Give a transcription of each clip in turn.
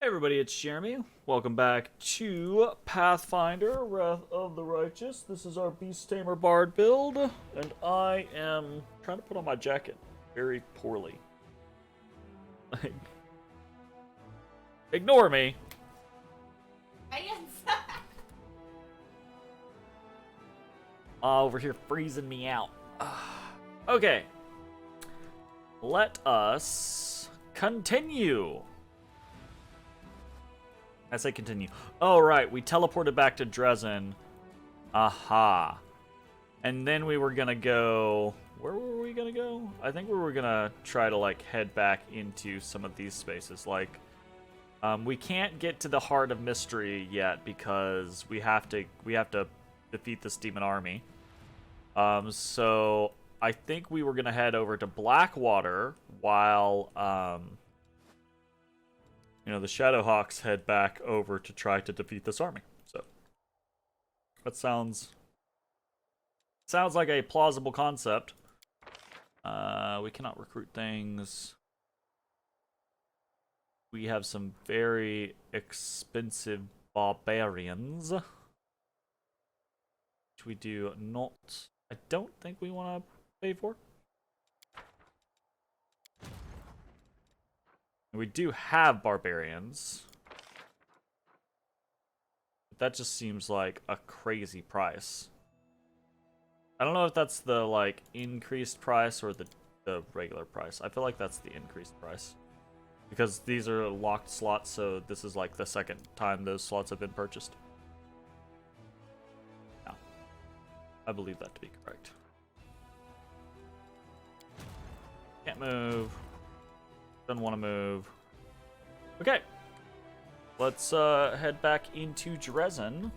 Everybody, it's Jeremy. Welcome back to Pathfinder, Wrath of the Righteous. This is our Beast Tamer Bard build, and I am trying to put on my jacket very poorly. Like, ignore me. Over here freezing me out. Okay. Let us continue. I say continue. Oh, right. We teleported back to Dresden. Aha. And then we were gonna go... Where were we gonna go? I think we were gonna try to, like, head back into some of these spaces. Like, we can't get to the Heart of Mystery yet because we have to defeat this demon army. So I think we were gonna head over to Blackwater while, the Shadowhawks head back over to try to defeat this army. So that sounds like a plausible concept. We cannot recruit things. We have some very expensive barbarians, which we do not. I don't think we want to pay for. We do have barbarians. But that just seems like a crazy price. I don't know if that's the, like, increased price or the regular price. I feel like that's the increased price. Because these are locked slots, so this is, like, the second time those slots have been purchased. Yeah. I believe that to be correct. Can't move. Doesn't want to move. Okay. Let's head back into Dresden.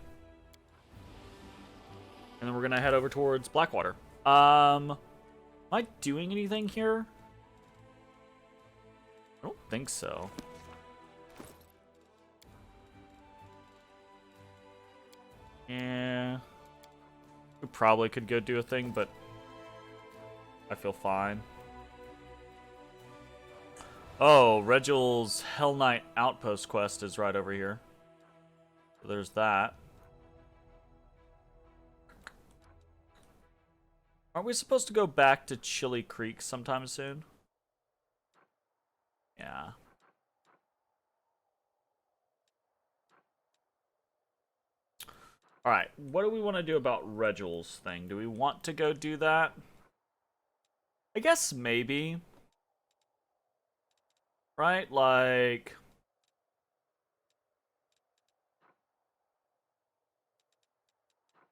And then we're gonna head over towards Blackwater. Am I doing anything here? I don't think so. Yeah. We probably could go do a thing, but I feel fine. Oh, Regel's Hell Knight Outpost quest is right over here. So there's that. Aren't we supposed to go back to Chili Creek sometime soon? Yeah. Alright, what do we want to do about Regel's thing? Do we want to go do that? I guess maybe. Right? Like...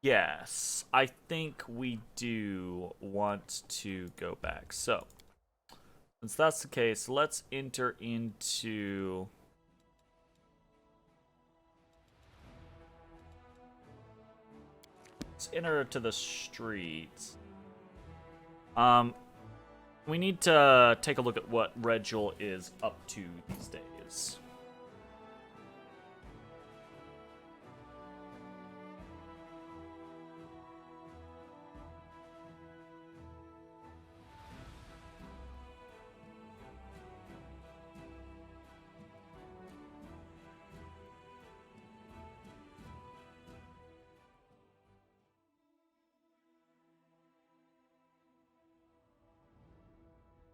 Yes, I think we do want to go back. So, since that's the case, let's enter into... Let's enter to the streets. We need to take a look at what Regil is up to these days.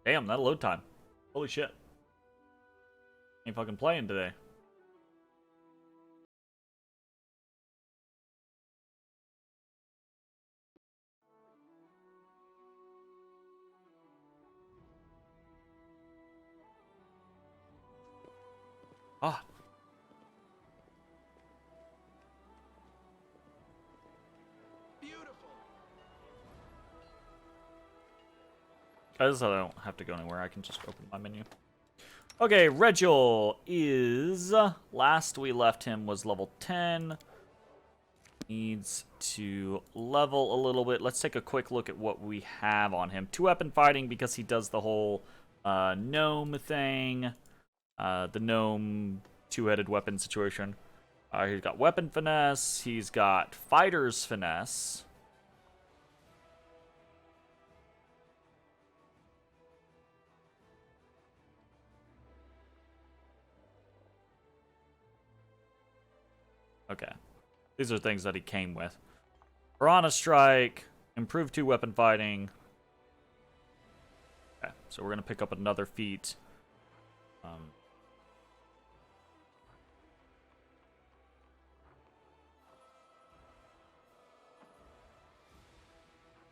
Damn, that load time. Holy shit. Ain't fucking playing today. Ah. I just don't have to go anywhere. I can just open my menu. Okay, Regil is... Last we left him was level 10. Needs to level a little bit. Let's take a quick look at what we have on him. 2-weapon fighting because he does the whole gnome thing. The gnome two-headed weapon situation. He's got weapon finesse. He's got fighter's finesse. Okay. These are things that he came with. Piranha Strike, improved 2 weapon fighting. Okay, so we're going to pick up another feat.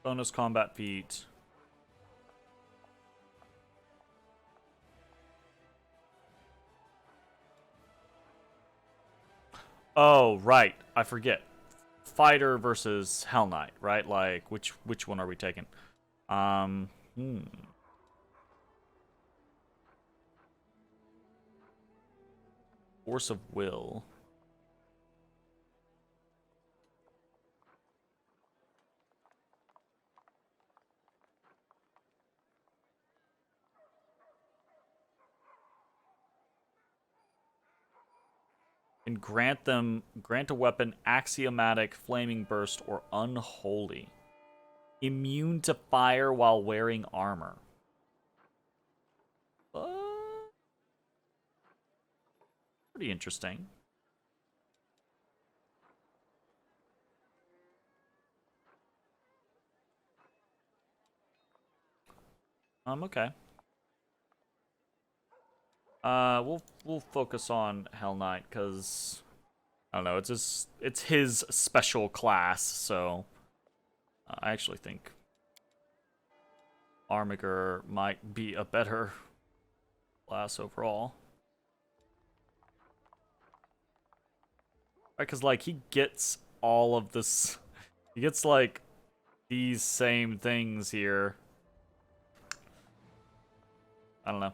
Bonus combat feat. Oh, right. I forget. Fighter versus Hell Knight, right? Like, which one are we taking? Force of Will. And grant a weapon axiomatic, flaming burst, or unholy. Immune to fire while wearing armor. Pretty interesting. Okay. We'll focus on Hell Knight because I don't know. It's his special class, so I actually think Armiger might be a better class overall. Right, because like he gets all of this, he gets like these same things here. I don't know.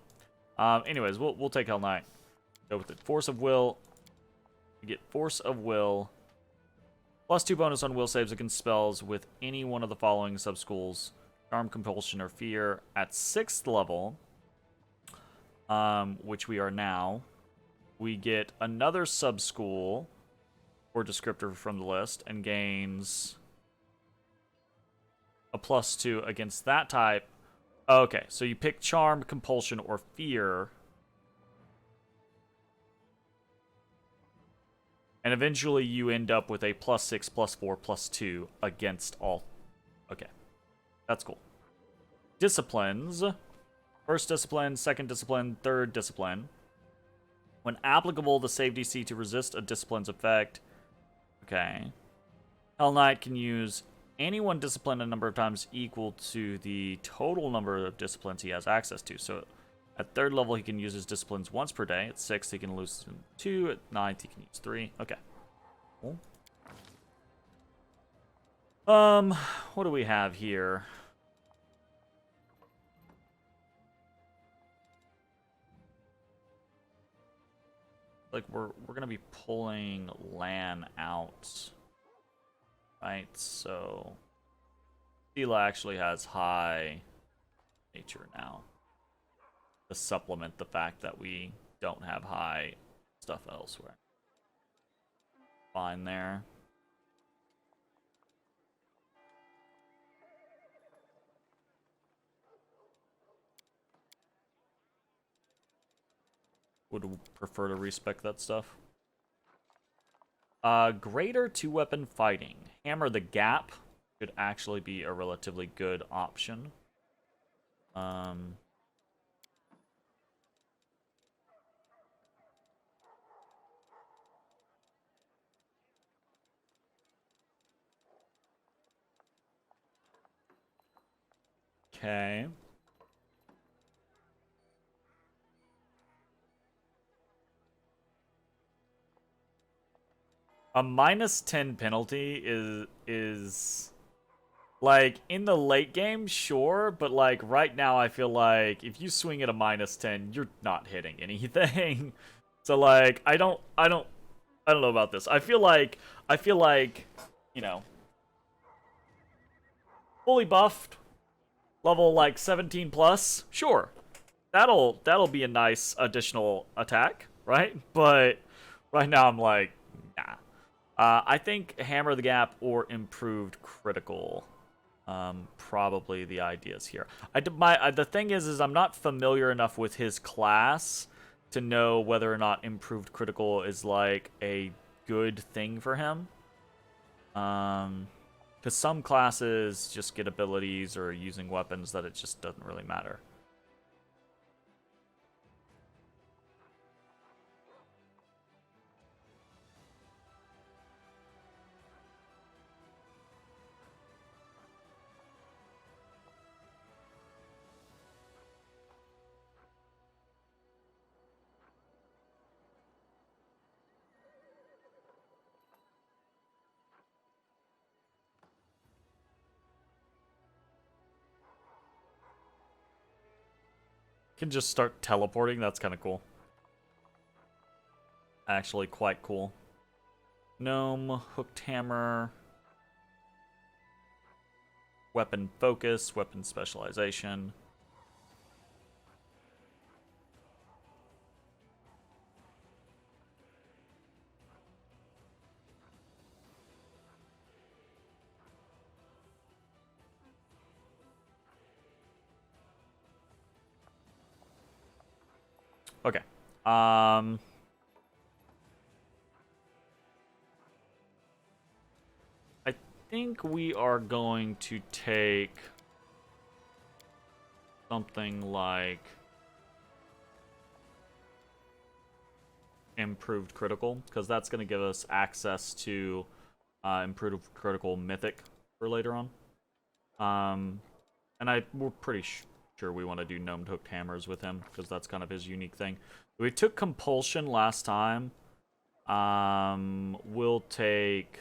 Anyways, we'll take Hell Knight. Go with it. Force of Will. You get Force of Will. Plus 2 bonus on will saves against spells with any one of the following sub-schools. Charm, Compulsion, or Fear at 6th level. Which we are now. We get another sub-school or descriptor from the list and gains a plus 2 against that type. Okay, so you pick Charm, Compulsion, or Fear. And eventually you end up with a plus 6, plus 4, plus 2 against all. Okay, that's cool. Disciplines. First discipline, second discipline, third discipline. When applicable, the save DC to resist a discipline's effect. Okay. Hell Knight can use any one discipline a number of times equal to the total number of disciplines he has access to. So at 3rd level, he can use his disciplines once per day. At 6th, he can lose 2. At 9th, he can use 3. Okay. Cool. What do we have here? Like, we're gonna be pulling Lan out. Right, so Sela actually has high nature now to supplement the fact that we don't have high stuff elsewhere. Fine there. Would prefer to respec that stuff. Greater 2-weapon fighting. Hammer the Gap could actually be a relatively good option. Okay. A minus 10 penalty is like in the late game, sure, but like right now I feel like if you swing at a minus 10, you're not hitting anything. So like I don't know about this. I feel like, you know, fully buffed, level like 17 plus, sure. That'll be a nice additional attack, right? But right now I'm like, nah. I think Hammer the Gap or Improved Critical, probably the ideas here. The thing is I'm not familiar enough with his class to know whether or not Improved Critical is like a good thing for him. Because some classes just get abilities or using weapons that it just doesn't really matter. Can just start teleporting. That's kind of cool. Actually, quite cool. Gnome, hooked hammer, weapon focus, weapon specialization. Okay. I think we are going to take something like improved critical, because that's going to give us access to improved critical mythic for later on. And we're pretty sure we want to do gnomed hooked hammers with him, because that's kind of his unique thing. We took compulsion last time. We'll take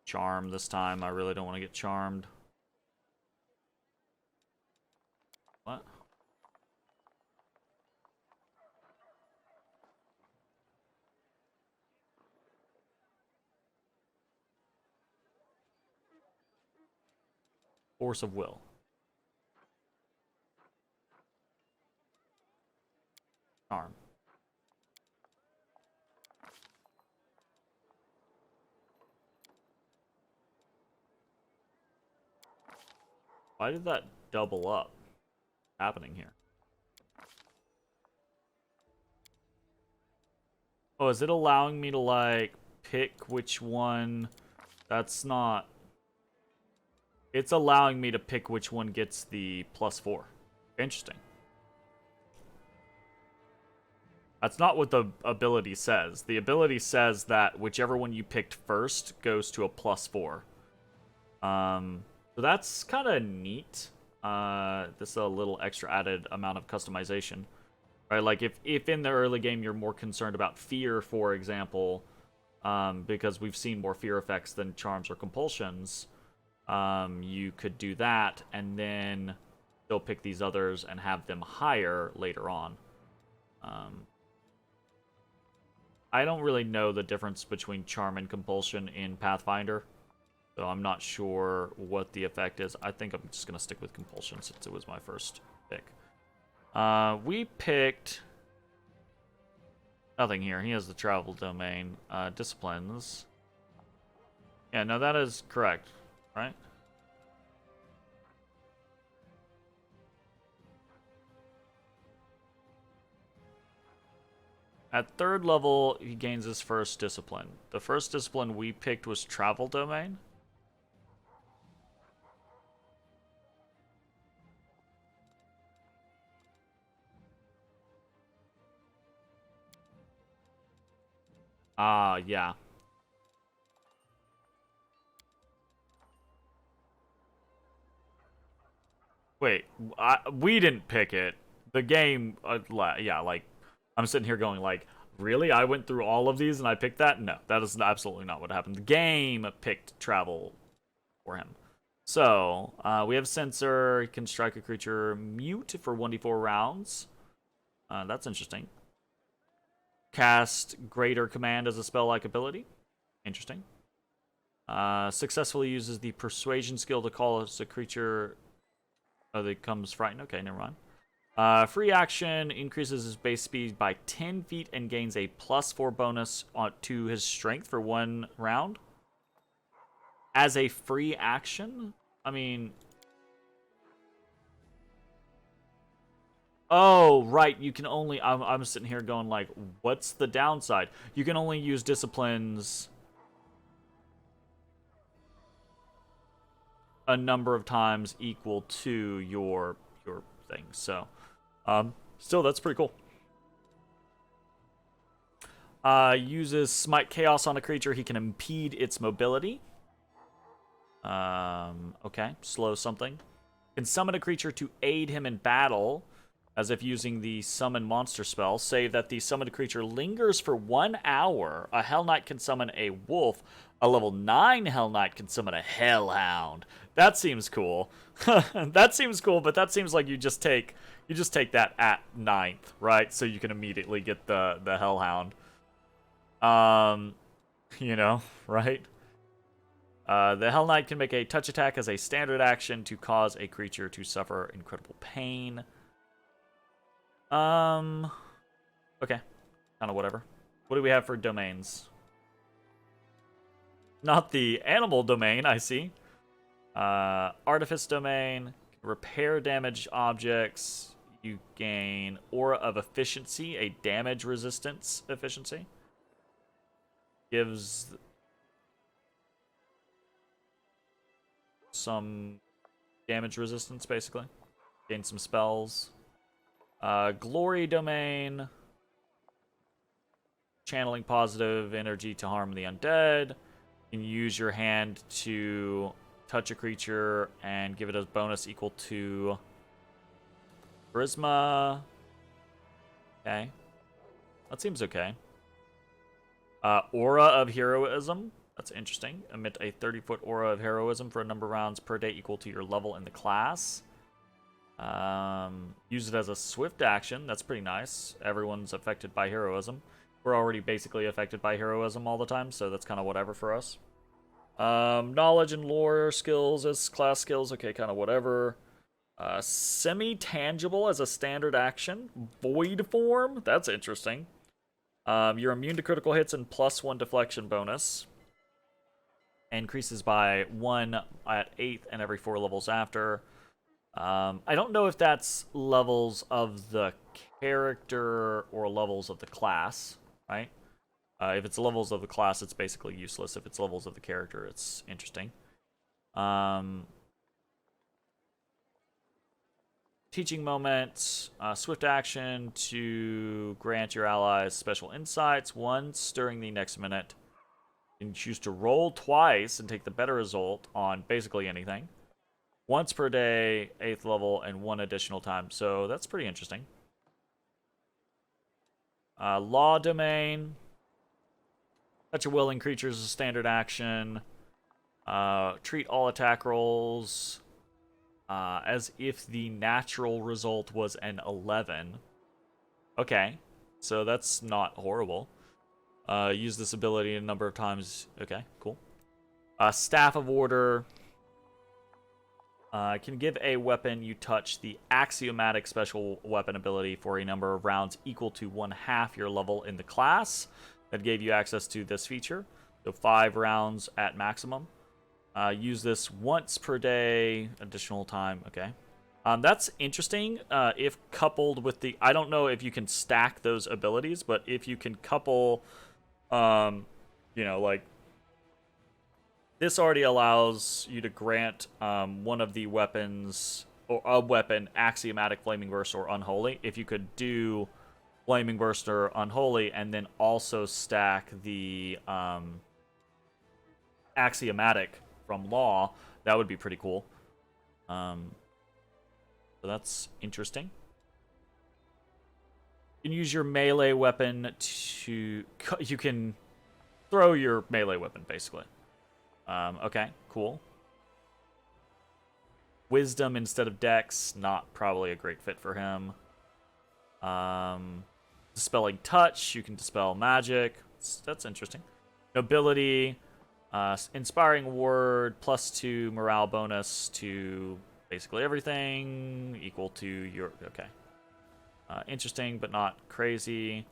charm this time. I really don't want to get charmed. What? Force of will. Charm. Why did that double up? What's happening here? Oh, is it allowing me to, like, pick which one? That's not... It's allowing me to pick which one gets the +4. Interesting. That's not what the ability says. The ability says that whichever one you picked first goes to a +4. So that's kind of neat. This is a little extra added amount of customization. Right, like if in the early game you're more concerned about fear, for example, because we've seen more fear effects than charms or compulsions, you could do that and then still pick these others and have them higher later on. I don't really know the difference between charm and compulsion in Pathfinder, so I'm not sure what the effect is. I think I'm just going to stick with compulsion since it was my first pick. We picked nothing here. He has the travel domain. Disciplines. Yeah, no, that is correct, right? At 3rd level, he gains his first discipline. The first discipline we picked was travel domain. Yeah. Wait, we didn't pick it. The game, yeah, like, I'm sitting here going, like, really? I went through all of these and I picked that? No, that is absolutely not what happened. The game picked travel for him. So, we have Censor. He can strike a creature mute for 1d4 rounds. That's interesting. Cast Greater Command as a spell-like ability. Interesting. Successfully uses the Persuasion skill to call as a creature that becomes frightened. Okay, never mind. Free action increases his base speed by 10 feet and gains a +4 bonus to his strength for 1 round. As a free action? I mean... Oh, right. You can only. I'm sitting here going like, what's the downside? You can only use disciplines a number of times equal to your thing. So, still, that's pretty cool. Uses Smite Chaos on a creature. He can impede its mobility. Okay. Slow something. Can summon a creature to aid him in battle, as if using the summon monster spell. Save that the summoned creature lingers for 1 hour. A Hell Knight can summon a wolf. A level 9 Hell Knight can summon a Hellhound. That seems cool. That seems cool, but that seems like you just take that at 9th, right? So you can immediately get the Hellhound. You know, right? The Hell Knight can make a touch attack as a standard action to cause a creature to suffer incredible pain. Okay. Kind of whatever. What do we have for domains? Not the animal domain, I see. Artifice domain. Repair damaged objects. You gain Aura of Efficiency, a damage resistance efficiency. Gives some damage resistance, basically. Gain some spells. Glory domain. Channeling positive energy to harm the undead. You can use your hand to touch a creature and give it a bonus equal to charisma. Okay. That seems okay. Aura of Heroism. That's interesting. Emit a 30-foot aura of heroism for a number of rounds per day equal to your level in the class. Use it as a swift action. That's pretty nice. Everyone's affected by heroism. We're already basically affected by heroism all the time, so that's kind of whatever for us. Knowledge and lore skills as class skills. Okay, kind of whatever. Semi-tangible as a standard action. Void form. That's interesting. You're immune to critical hits and +1 deflection bonus. Increases by 1 at 8th and every 4 levels after. I don't know if that's levels of the character or levels of the class, right? If it's levels of the class, it's basically useless. If it's levels of the character, it's interesting. Teaching moment, swift action to grant your allies special insights once during the next minute. You can choose to roll twice and take the better result on basically anything. Once per day, 8th level, and 1 additional time. So that's pretty interesting. Law domain. Touch a willing creature as a standard action. Treat all attack rolls as if the natural result was an 11. Okay, so that's not horrible. Use this ability a number of times. Okay, cool. Staff of Order. Can give a weapon you touch the axiomatic special weapon ability for a number of rounds equal to 1/2 your level in the class. That gave you access to this feature. So 5 rounds at maximum. Use this once per day, additional time. Okay. That's interesting if coupled with the... I don't know if you can stack those abilities, but if you can couple, you know, like... This already allows you to grant one of the weapons, or a weapon, Axiomatic, Flaming Burst, or Unholy. If you could do Flaming Burst or Unholy, and then also stack the Axiomatic from Law, that would be pretty cool. So that's interesting. You can use your melee weapon to... You can throw your melee weapon, basically. Okay, cool. Wisdom instead of Dex, not probably a great fit for him. Dispelling Touch, you can dispel magic. That's interesting. Nobility, Inspiring Word, +2 morale bonus to basically everything, equal to your... Okay. Interesting, but not crazy.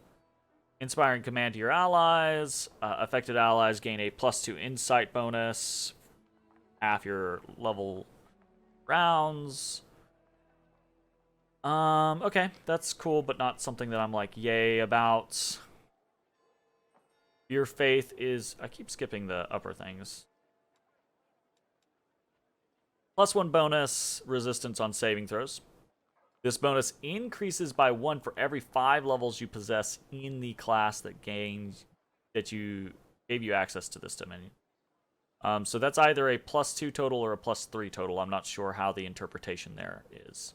Inspiring Command to your allies. Affected allies gain a +2 insight bonus. Half your level rounds. Okay, that's cool, but not something that I'm like, yay about. Your faith is... I keep skipping the upper things. +1 bonus resistance on saving throws. This bonus increases by 1 for every 5 levels you possess in the class that gave you access to this dominion. So that's either a +2 total or a +3 total. I'm not sure how the interpretation there is.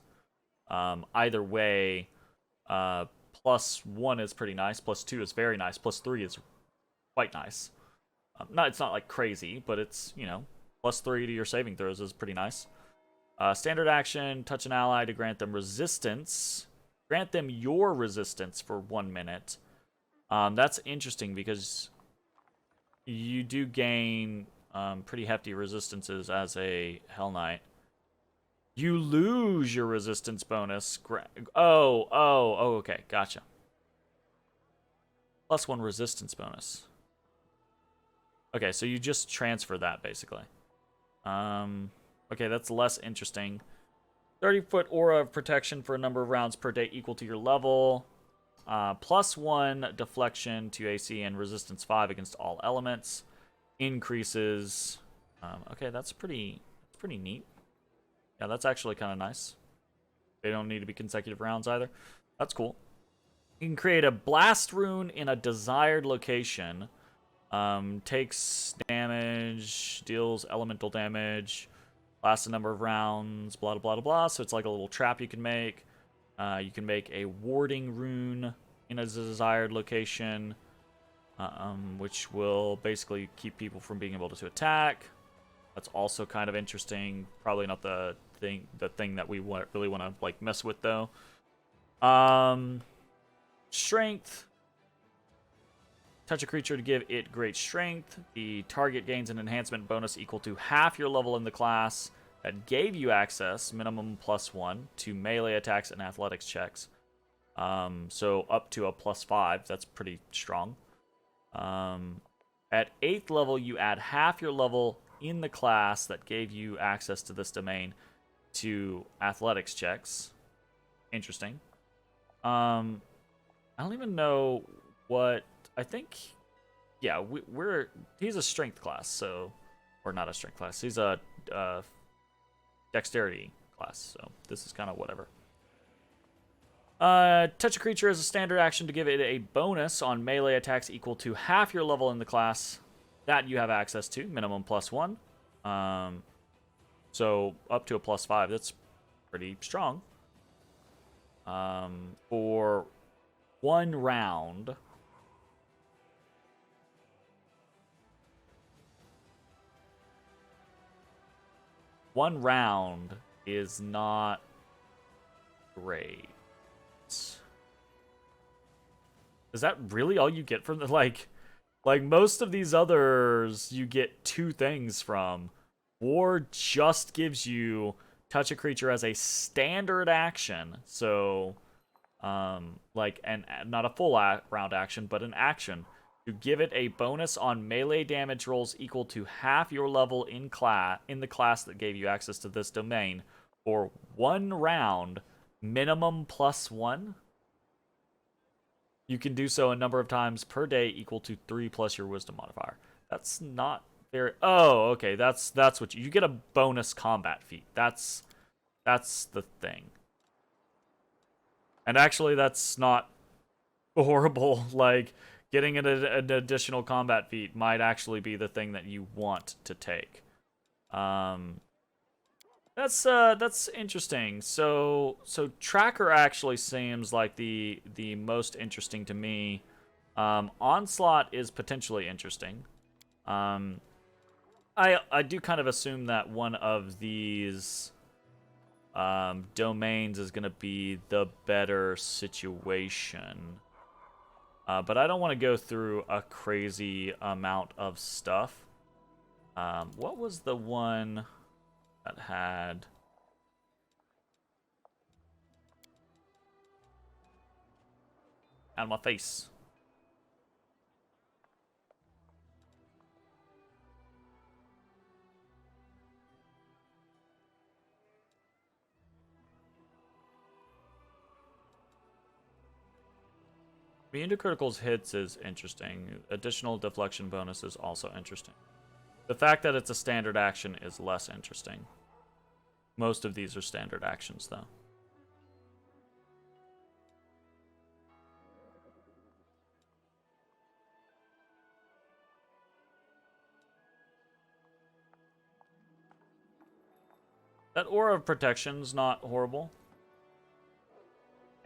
Either way, +1 is pretty nice. +2 is very nice. +3 is quite nice. It's not like crazy, but it's, you know, +3 to your saving throws is pretty nice. Standard action, touch an ally to grant them resistance. Grant them your resistance for 1 minute. That's interesting because you do gain pretty hefty resistances as a Hell Knight. You lose your resistance bonus. Okay, gotcha. +1 resistance bonus. Okay, so you just transfer that, basically. Okay, that's less interesting. 30-foot aura of protection for a number of rounds per day equal to your level. +1 deflection to AC and resistance 5 against all elements. Increases. Okay, that's pretty neat. Yeah, that's actually kind of nice. They don't need to be consecutive rounds either. That's cool. You can create a blast rune in a desired location. Takes damage, deals elemental damage, lasts a number of rounds, blah, blah, blah, blah. So it's like a little trap you can make. You can make a warding rune in a desired location, which will basically keep people from being able to attack. That's also kind of interesting. Probably not the thing that we really want to like mess with though. Strength. Touch a creature to give it great strength. The target gains an enhancement bonus equal to half your level in the class that gave you access, minimum +1, to melee attacks and athletics checks. So up to a +5. That's pretty strong. At 8th level, you add half your level in the class that gave you access to this domain to athletics checks. Interesting. I don't even know what... I think... Yeah, he's a strength class, so... Or not a strength class. He's a dexterity class, so this is kind of whatever. Touch a creature as a standard action to give it a bonus on melee attacks equal to half your level in the class that you have access to, minimum +1. So up to a +5, that's pretty strong. For 1 round. One round is not great. Is that really all you get from the, like most of these others you get 2 things from? War just gives you touch a creature as a standard action. So, like, not a full round action, but an action. To give it a bonus on melee damage rolls equal to half your level in the class that gave you access to this domain for 1 round, minimum +1. You can do so a number of times per day equal to 3 plus your wisdom modifier. That's not very... Oh, okay. That's what you get a bonus combat feat. That's the thing. And actually, that's not horrible. Like, getting an additional combat feat might actually be the thing that you want to take. That's interesting. So Tracker actually seems like the most interesting to me. Onslaught is potentially interesting. I do kind of assume that one of these domains is gonna be the better situation. But I don't want to go through a crazy amount of stuff. What was the one that had... Out of my face. Immune to criticals hits is interesting. Additional deflection bonus is also interesting. The fact that it's a standard action is less interesting. Most of these are standard actions, though. That Aura of Protection's not horrible.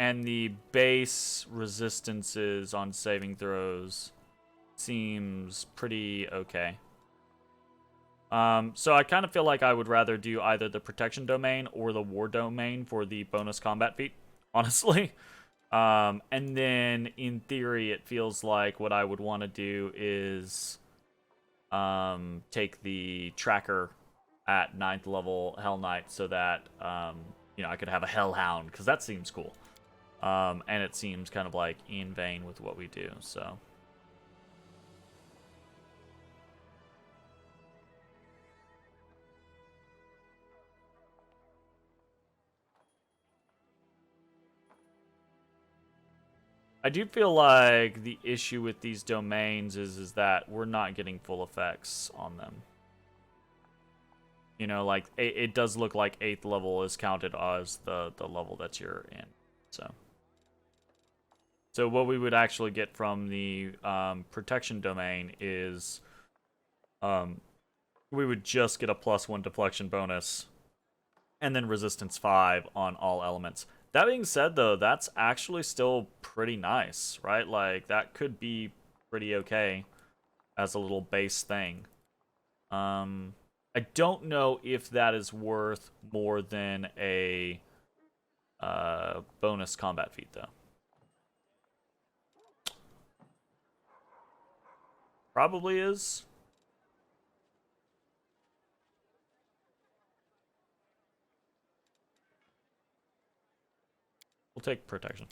And the base resistances on saving throws seems pretty okay. So I kind of feel like I would rather do either the Protection Domain or the War Domain for the bonus combat feat, honestly. And then, in theory, it feels like what I would want to do is take the Tracker at 9th level Hell Knight so that, you know, I could have a Hellhound, because that seems cool. And it seems kind of like in vein with what we do, so. I do feel like the issue with these domains is that we're not getting full effects on them. You know, like, it does look like 8th level is counted as the level that you're in, so. So what we would actually get from the protection domain is we would just get a +1 deflection bonus and then resistance 5 on all elements. That being said, though, that's actually still pretty nice, right? Like, that could be pretty okay as a little base thing. I don't know if that is worth more than a bonus combat feat, though. Probably is. We'll take protection.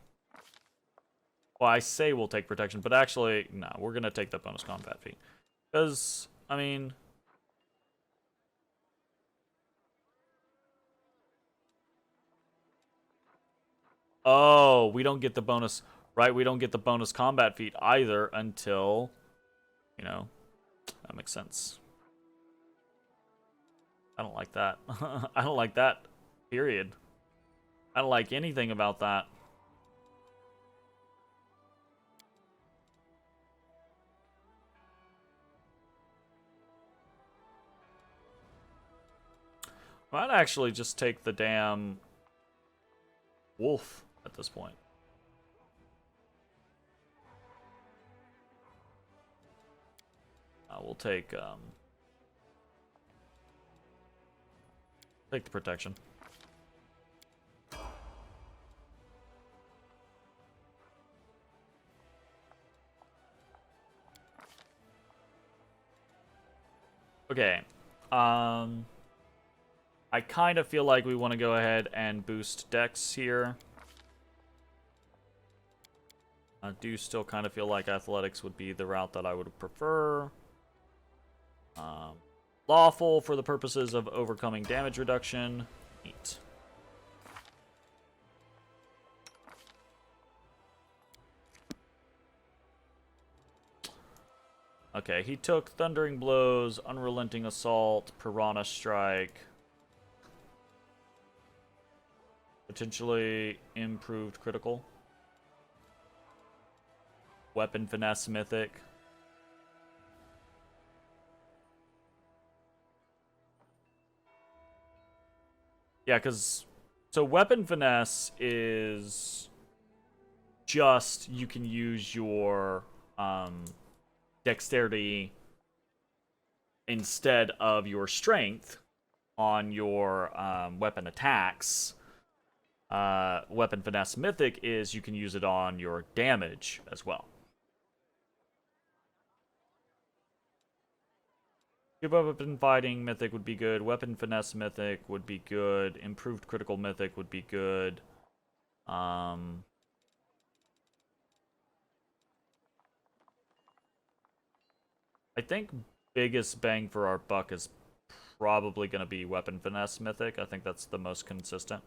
Well, I say we'll take protection, but actually, no, we're going to take the bonus combat feat. Because, I mean... Oh, we don't get the bonus... Right, we don't get the bonus combat feat either until... You know, that makes sense. I don't like that. I don't like that, period. I don't like anything about that. I might actually just take the damn wolf at this point. We'll take the protection. Okay. I kind of feel like we want to go ahead and boost Dex here. I do still kind of feel like athletics would be the route that I would prefer. Lawful for the purposes of overcoming damage reduction. Neat. Okay, he took Thundering Blows, Unrelenting Assault, Piranha Strike. Potentially improved critical. Weapon Finesse Mythic. Yeah, because... So Weapon Finesse is... just you can use your dexterity instead of your strength on your weapon attacks. Weapon Finesse Mythic is you can use it on your damage as well. Give up Weapon Fighting Mythic would be good. Weapon Finesse Mythic would be good. Improved Critical Mythic would be good. I think biggest bang for our buck is probably going to be Weapon Finesse Mythic. I think that's the most consistent.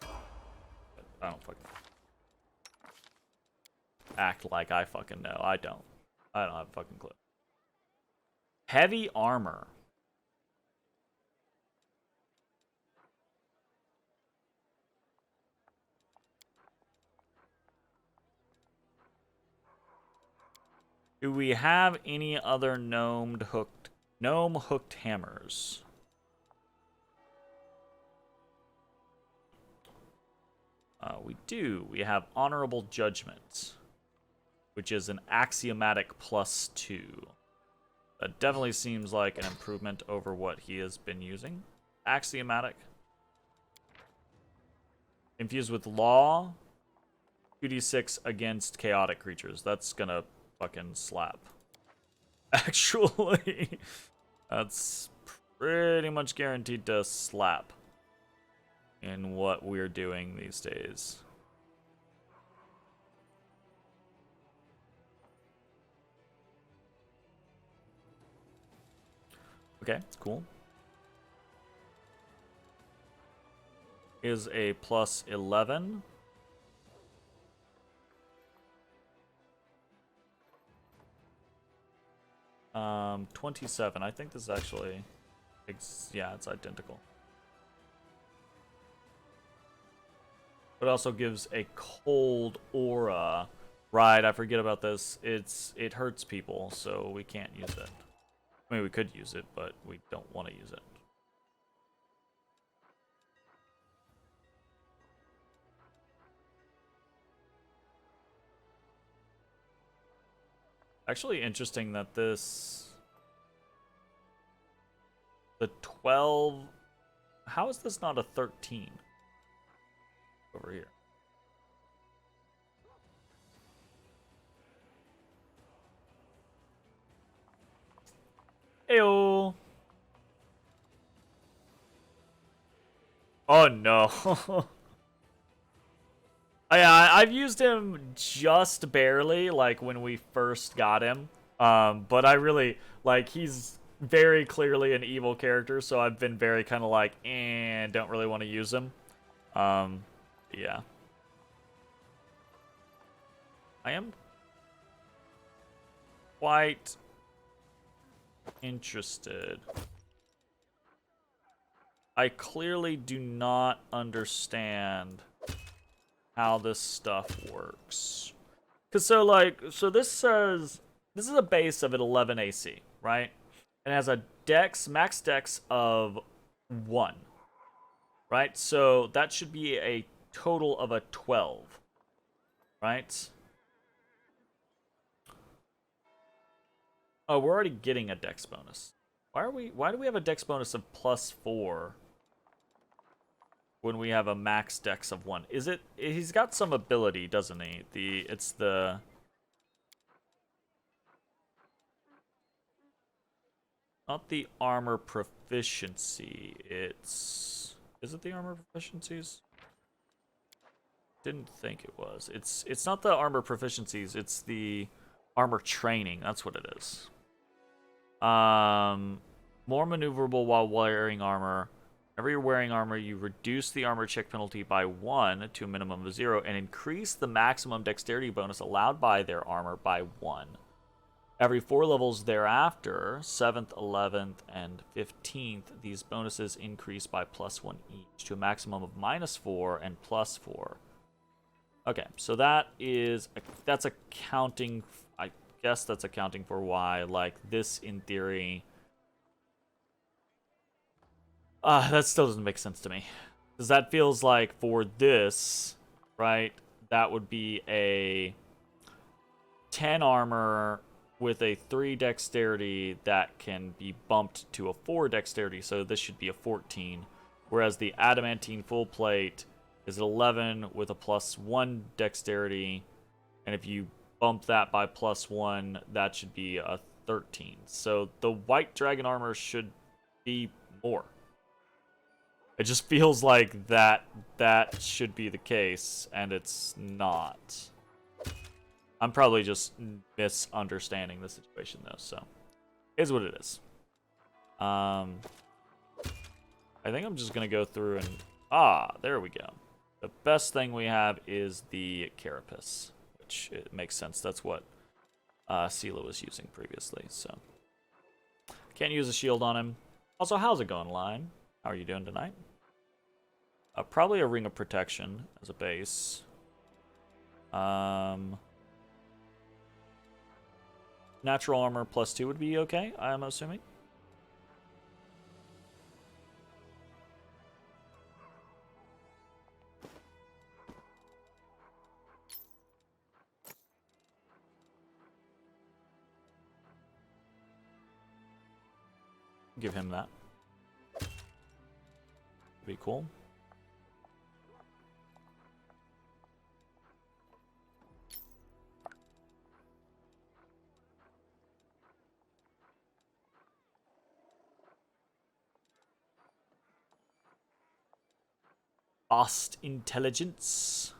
I don't fucking... act like I fucking know. I don't have a fucking clue. Heavy armor. Do we have any other gnome hooked hammers? We do. We have Honorable Judgment, which is an axiomatic +2. That definitely seems like an improvement over what he has been using. Axiomatic. Infused with Law, 2d6 against chaotic creatures. That's gonna fucking slap. Actually, that's pretty much guaranteed to slap in what we're doing these days. Okay, it's cool. Is a +11. 27. I think this is actually, yeah, it's identical. It also gives a cold aura. Right, I forget about this. It hurts people, so we can't use it. I mean, we could use it, but we don't want to use it. Actually interesting that this... The 12... How is this not a 13? Over here. Ew. Oh no. Yeah, I've used him just barely, like when we first got him. But I really like he's very clearly an evil character, so I've been very kind of like, don't really want to use him. Yeah. I am quite interested. I clearly do not understand how this stuff works. Cause so this says this is a base of an 11 AC, right? And it has a max dex of 1. Right? So that should be a total of a 12. Right? Oh, we're already getting a dex bonus. Why do we have a dex bonus of +4 when we have a max dex of 1? Is it... He's got some ability, doesn't he? It's the... Not the armor proficiency. It's... Is it the armor proficiencies? Didn't think it was. It's not the armor proficiencies. It's the armor training. That's what it is. More maneuverable while wearing armor. Whenever you're wearing armor, you reduce the armor check penalty by 1 to a minimum of 0 and increase the maximum dexterity bonus allowed by their armor by 1. Every 4 levels thereafter, 7th, 11th, and 15th, these bonuses increase by +1 each to a maximum of -4 and +4. Okay, so that's accounting. I guess that's accounting for why, like, this in theory. That still doesn't make sense to me, because that feels like for this, right? That would be a 10 armor with a 3 dexterity that can be bumped to a 4 dexterity, so this should be a 14. Whereas the adamantine full plate is 11 with a +1 dexterity, and if you bump that by +1, that should be a 13. So the white dragon armor should be more. It just feels like that should be the case, and it's not. I'm probably just misunderstanding the situation, though, so it is what it is. I think I'm just going to go through and... there we go. The best thing we have is the carapace, which it makes sense. That's what Sela was using previously, so. Can't use a shield on him. Also, how's it going, Line? How are you doing tonight? Probably a Ring of Protection as a base. Natural armor +2 would be okay, I'm assuming. Give him that. Be cool. Fast intelligence.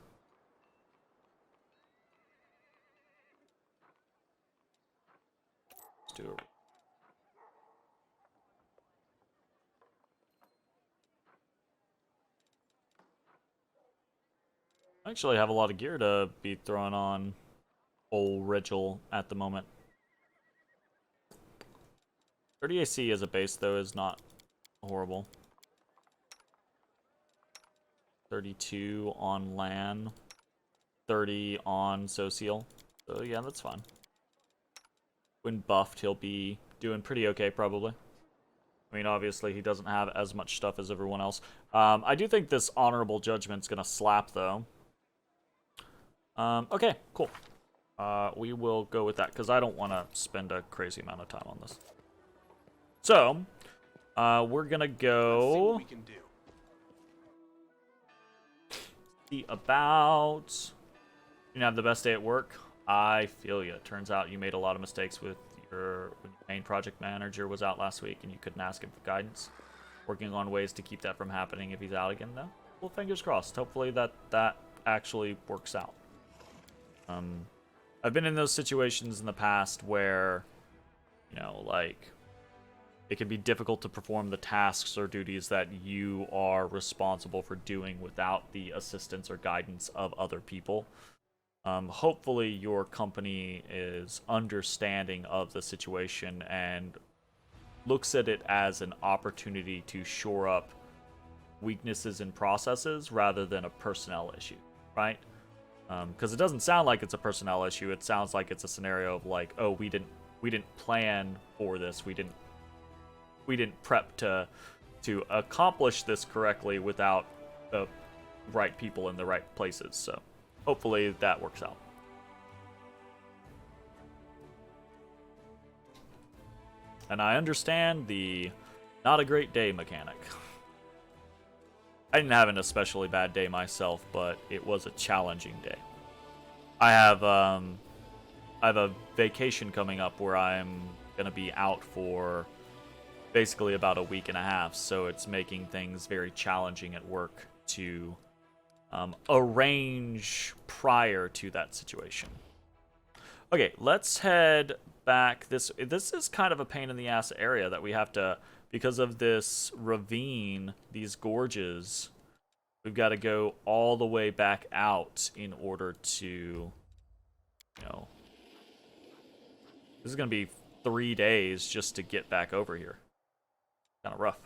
Let's do it. I actually have a lot of gear to be throwing on old Rigel at the moment. 30 AC as a base, though, is not horrible. 32 on LAN, 30 on Social. So yeah, that's fine. When buffed, he'll be doing pretty okay, probably. I mean, obviously, he doesn't have as much stuff as everyone else. I do think this Honorable Judgment's gonna slap, though. Okay, cool. We will go with that, because I don't want to spend a crazy amount of time on this. So, we're gonna go... Let's see what we can do. See about... You have the best day at work? I feel you. Turns out you made a lot of mistakes with your main project manager was out last week and you couldn't ask him for guidance. Working on ways to keep that from happening if he's out again, though. Well, fingers crossed. Hopefully that actually works out. I've been in those situations in the past where, you know, like, it can be difficult to perform the tasks or duties that you are responsible for doing without the assistance or guidance of other people. Hopefully your company is understanding of the situation and looks at it as an opportunity to shore up weaknesses in processes rather than a personnel issue, right? Because it doesn't sound like it's a personnel issue. It sounds like it's a scenario of like, oh, we didn't plan for this. We didn't prep to accomplish this correctly without the right people in the right places. So hopefully that works out. And I understand the not a great day mechanic. I didn't have an especially bad day myself, but it was a challenging day. I have a vacation coming up where I'm gonna be out for basically about a week and a half, so it's making things very challenging at work to arrange prior to that situation. Okay, let's head back. This is kind of a pain in the ass area that we have to, because of this ravine, these gorges, we've got to go all the way back out in order to, you know, this is going to be 3 days just to get back over here. Kind of rough.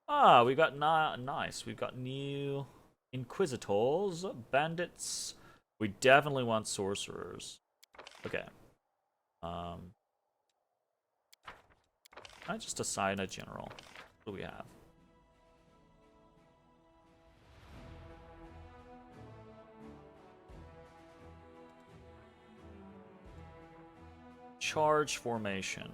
Ah, we got nice. We've got new Inquisitors, bandits. We definitely want sorcerers. Okay. Can I just assign a general? What do we have? Charge formation.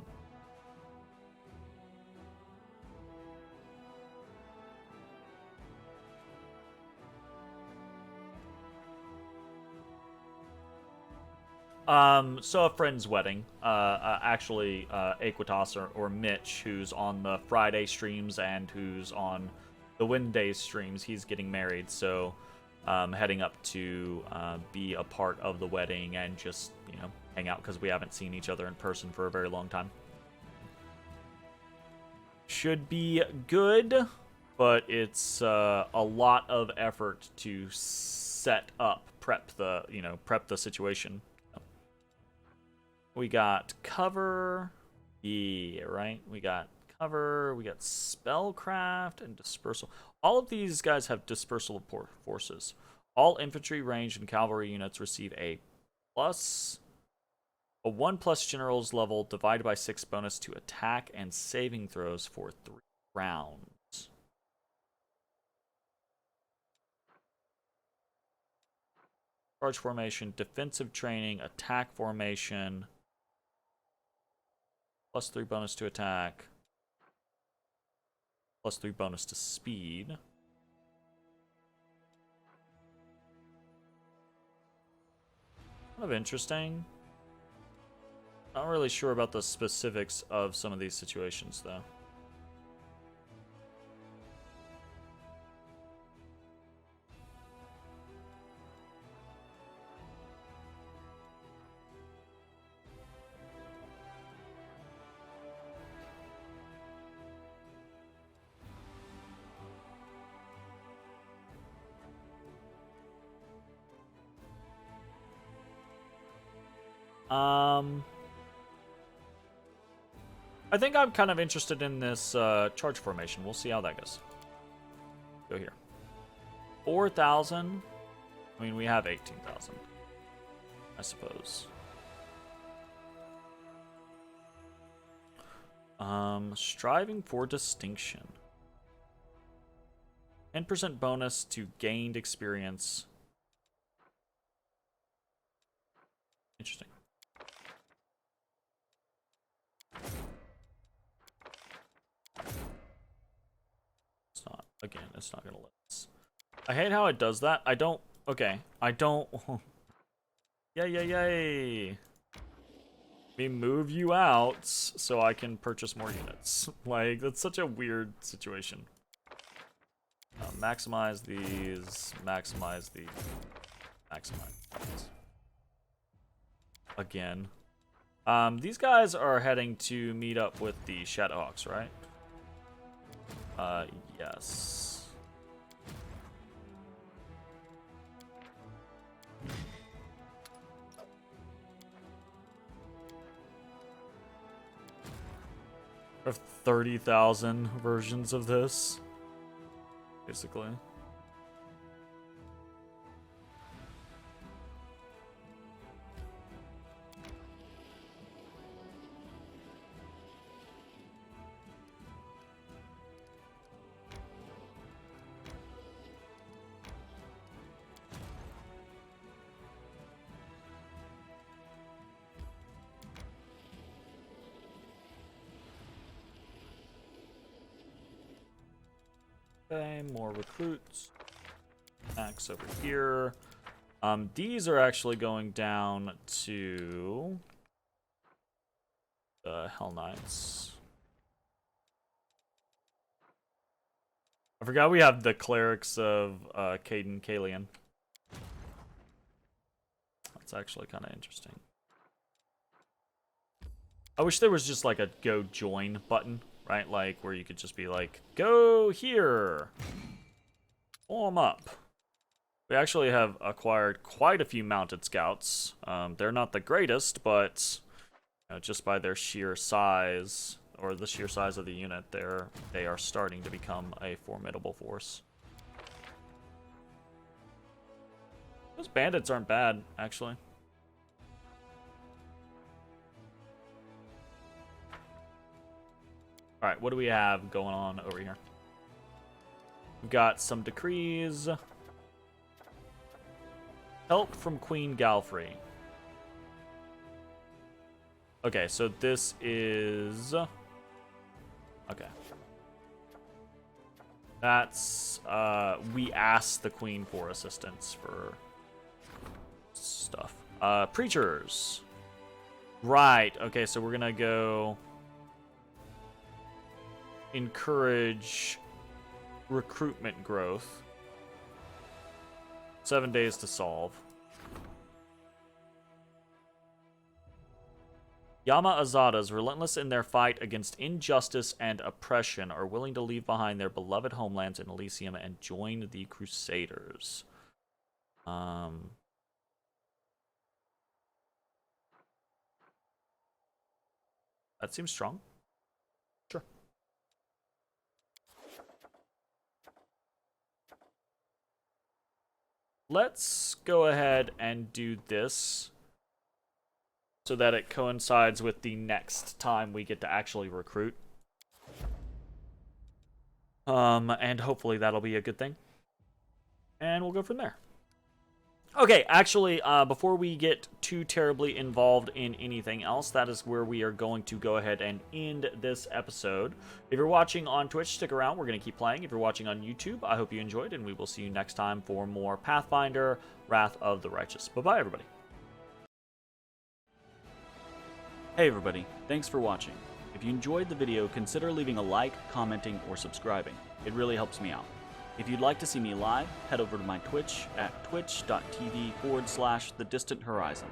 So a friend's wedding. Actually, Aquitas or Mitch, who's on the Friday streams and who's on the Wednesday streams, he's getting married. So, heading up to be a part of the wedding and just, you know, hang out because we haven't seen each other in person for a very long time. Should be good, but it's a lot of effort to set up prep the situation. We got cover. Yeah, right. We got cover. We got spellcraft and dispersal. All of these guys have dispersal of forces. All infantry, ranged, and cavalry units receive a 1+ general's level divided by 6 bonus to attack and saving throws for 3 rounds. Charge formation, defensive training, attack formation. +3 bonus to attack. +3 bonus to speed. Kind of interesting. Not really sure about the specifics of some of these situations, though. I think I'm kind of interested in this charge formation. We'll see how that goes. Go here. 4,000. I mean, we have 18,000, I suppose. Striving for distinction. 10% bonus to gained experience. Interesting. It's not, again, it's not gonna let us. I hate how it does that. I don't, okay, I don't. Yay. Let me move you out so I can purchase more units. Like, that's such a weird situation. Maximize these, maximize these, maximize these. Again. These guys are heading to meet up with the Shadowhawks, right? Yes. There are 30,000 versions of this, basically. Okay, more recruits. Max over here. These are actually going down to the Hell Knights. I forgot we have the clerics of Caden Kalian. That's actually kind of interesting. I wish there was just like a go join button, right? Like where you could just be like, go here. Pull them up. We actually have acquired quite a few mounted scouts. They're not the greatest, but just by their sheer size, or the sheer size of the unit, they are starting to become a formidable force. Those bandits aren't bad, actually. Alright, what do we have going on over here? We've got some decrees. Help from Queen Galfrey. Okay, so this is... Okay. That's... we asked the Queen for assistance for stuff. Preachers. Right, okay, so we're gonna go... encourage recruitment growth. 7 days to solve. Yama Azadas, relentless in their fight against injustice and oppression, are willing to leave behind their beloved homelands in Elysium and join the Crusaders. That seems strong. Sure. Let's go ahead and do this so that it coincides with the next time we get to actually recruit. And hopefully that'll be a good thing. And we'll go from there. Okay, actually, before we get too terribly involved in anything else, that is where we are going to go ahead and end this episode. If you're watching on Twitch, stick around. We're going to keep playing. If you're watching on YouTube, I hope you enjoyed, and we will see you next time for more Pathfinder, Wrath of the Righteous. Bye-bye, everybody. Hey everybody, thanks for watching. If you enjoyed the video, consider leaving a like, commenting, or subscribing. It really helps me out. If you'd like to see me live, head over to my Twitch at twitch.tv/thedistanthorizon.